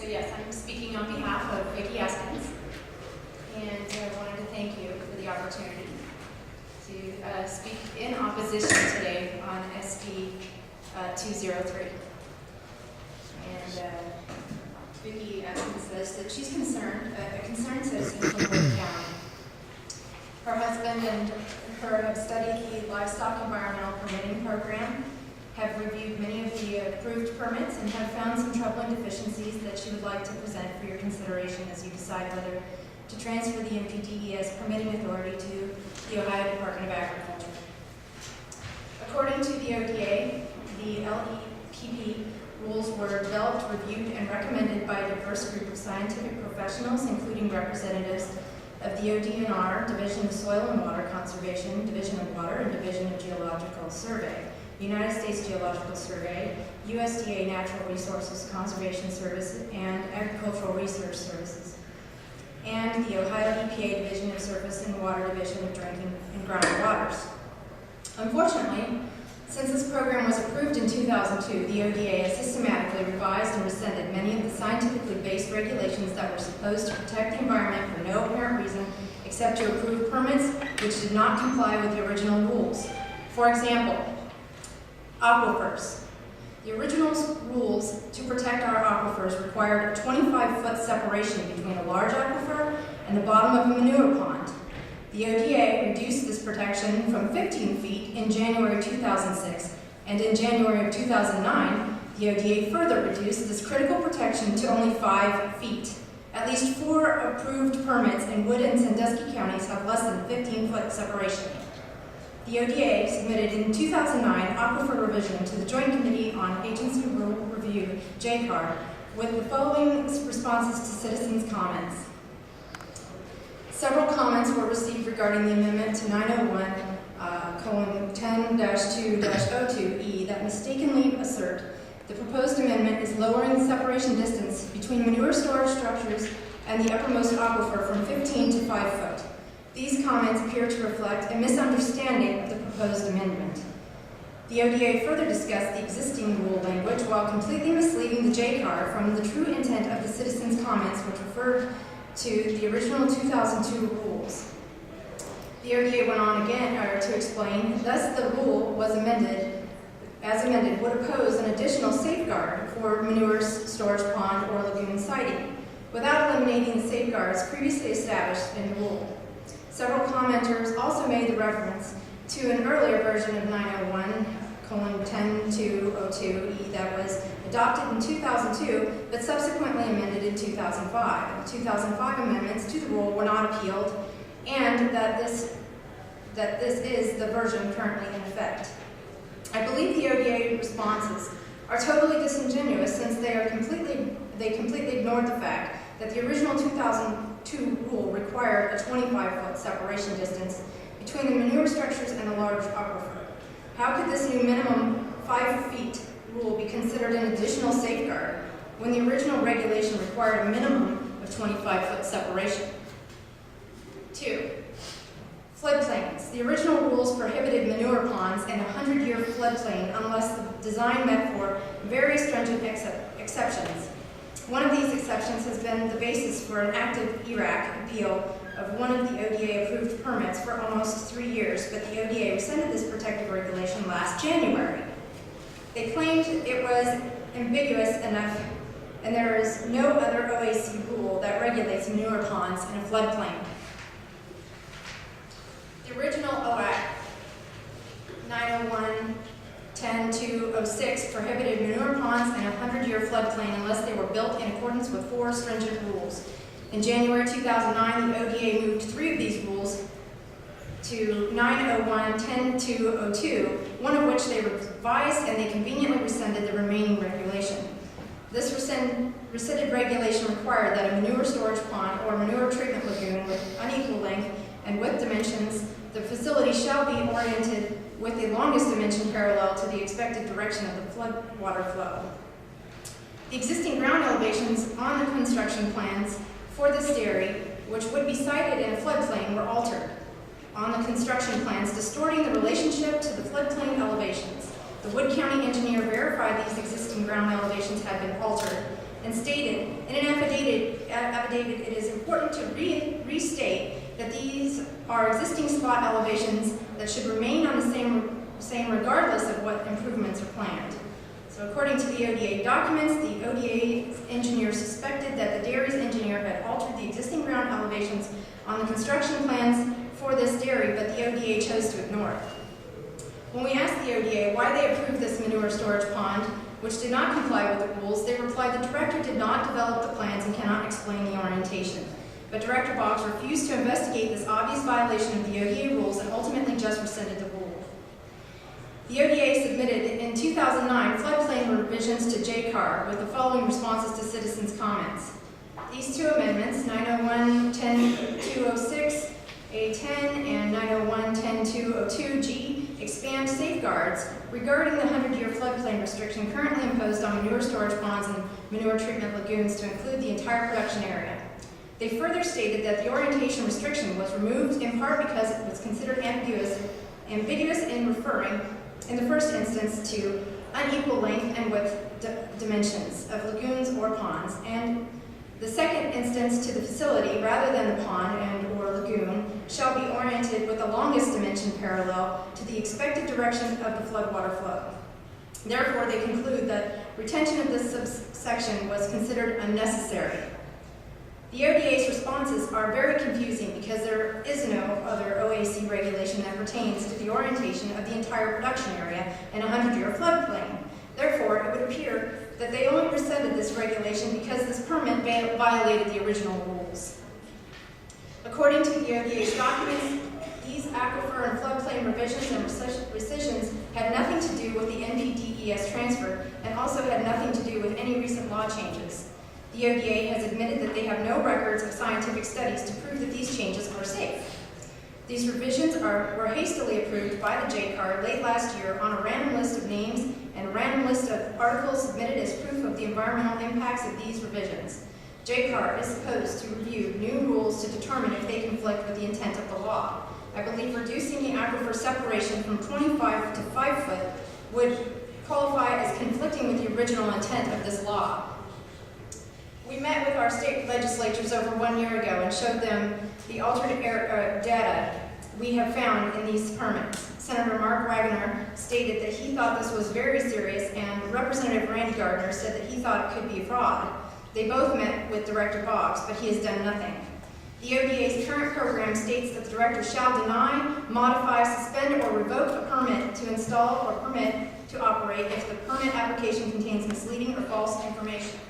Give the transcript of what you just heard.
yes, I'm speaking on behalf of Vicki Eskins, and I wanted to thank you for the opportunity to speak in opposition today on SB 203. And Vicki Eskins says that she's concerned, a concerned citizen from Wood County. Her husband and her have studied the livestock environmental permitting program, have reviewed many of the approved permits, and have found some troubling deficiencies that she would like to present for your consideration as you decide whether to transfer the NPDES permitting authority to the Ohio Department of Agriculture. According to the ODA, the LEPP rules were developed, reviewed, and recommended by a diverse group of scientific professionals, including representatives of the ODNR, Division of Soil and Water Conservation, Division of Water, and Division of Geological Survey, United States Geological Survey, USDA Natural Resources Conservation Service, and Agricultural Research Services, and the Ohio EPA Division of Surface and Water Division of Drinking and Groundwater Waters. Unfortunately, since this program was approved in 2002, the ODA has systematically revised and rescinded many of the scientifically based regulations that were supposed to protect the environment for no apparent reason except to approve permits which did not comply with the original rules. For example, aquifers. The original rules to protect our aquifers required a 25-foot separation between a large aquifer and the bottom of a manure pond. The ODA reduced this protection from 15 feet in January 2006, and in January of 2009, the ODA further reduced this critical protection to only 5 feet. At least 4 approved permits in Wood and Sandusky counties have less than 15-foot separation. The ODA submitted in 2009 aquifer revision to the Joint Committee on Agency Rule Review, JCAR, with the following responses to citizens' comments. Several comments were received regarding the amendment to 901:10-2-02E that mistakenly assert the proposed amendment is lowering the separation distance between manure storage structures and the uppermost aquifer from 15 to 5 foot. These comments appear to reflect a misunderstanding of the proposed amendment. The ODA further discussed the existing rule language while completely misleading the JCAR from the true intent of the citizens' comments, which referred to the original 2002 rules. The ODA went on again to explain, thus the rule was amended, would oppose an additional safeguard for manure storage pond or lagoon siting, without eliminating the safeguards previously established in the rule. Several commenters also made the reference to an earlier version of 901:10-2-02E that was adopted in 2002, but subsequently amended in 2005. The 2005 amendments to the rule were not appealed, and that this is the version currently in effect. I believe the ODA responses are totally disingenuous since they completely ignored the fact that the original 2002 rule required a 25-foot separation distance between the manure structures and the large aquifer. How could this new minimum 5 feet rule be considered an additional safeguard when the original regulation required a minimum of 25-foot separation? 2. Floodplains. The original rules prohibited manure ponds in a 100-year floodplain unless the design met for very stringent exceptions. One of these exceptions has been the basis for an active ERAC appeal of one of the ODA-approved permits for almost 3 years, but the ODA rescinded this protective regulation last January. They claimed it was ambiguous enough, and there is no other OAC rule that regulates manure ponds in a floodplain. The original OAC 901:10-2-06 prohibited manure ponds in a 100-year floodplain unless they were built in accordance with 4 stringent rules. In January 2009, the ODA moved 3 of these rules to 901:10-2-02, one of which they revised, and they conveniently rescinded the remaining regulation. This rescinded regulation required that a manure storage pond or manure treatment lagoon with unequal length and width dimensions, the facility shall be oriented with the longest dimension parallel to the expected direction of the flood water flow. The existing ground elevations on the construction plans for this dairy, which would be sited in a floodplain, were altered on the construction plans, distorting the relationship to the floodplain elevations. The Wood County engineer verified these existing ground elevations had been altered, and stated in an affidavit it is important to restate that these are existing spot elevations that should remain on the same regardless of what improvements are planned. So according to the ODA documents, the ODA engineer suspected that the dairy's engineer had altered the existing ground elevations on the construction plans for this dairy, but the ODA chose to ignore it. When we asked the ODA why they approved this manure storage pond, which did not comply with the rules, they replied the director did not develop the plans and cannot explain the orientation. But Director Boggs refused to investigate this obvious violation of the ODA rules and ultimately just rescinded the rule. The ODA submitted in 2009 floodplain revisions to JCAR with the following responses to citizens' comments. These two amendments, 901-10206, A10, and 901-10202G, expand safeguards regarding the 100-year floodplain restriction currently imposed on manure storage ponds and manure treatment lagoons to include the entire production area. They further stated that the orientation restriction was removed in part because it was considered ambiguous in referring, in the first instance, to unequal length and width dimensions of lagoons or ponds, and the second instance to the facility rather than the pond and or lagoon shall be oriented with the longest dimension parallel to the expected direction of the floodwater flow. Therefore, they conclude that retention of this subsection was considered unnecessary. The ODA's responses are very confusing because there is no other OAC regulation that pertains to the orientation of the entire production area in a 100-year floodplain. Therefore, it would appear that they only rescinded this regulation because this permit violated the original rules. According to the ODA's documents, these aquifer and floodplain revisions and rescissions had nothing to do with the NPDES transfer and also had nothing to do with any recent law changes. The ODA has admitted that they have no records of scientific studies to prove that these changes are safe. These revisions were hastily approved by the JCAR late last year on a random list of names and a random list of articles submitted as proof of the environmental impacts of these revisions. JCAR is supposed to review new rules to determine if they conflict with the intent of the law. I believe reducing the aquifer separation from 25 to 5 foot would qualify as conflicting with the original intent of this law. We met with our state legislatures over 1 year ago and showed them the alternate data we have found in these permits. Senator Mark Wagner stated that he thought this was very serious, and Representative Randy Gardner said that he thought it could be a fraud. They both met with Director Boggs, but he has done nothing. The ODA's current program states that the director shall deny, modify, suspend, or revoke a permit to install or permit to operate if the permit application contains misleading or false information.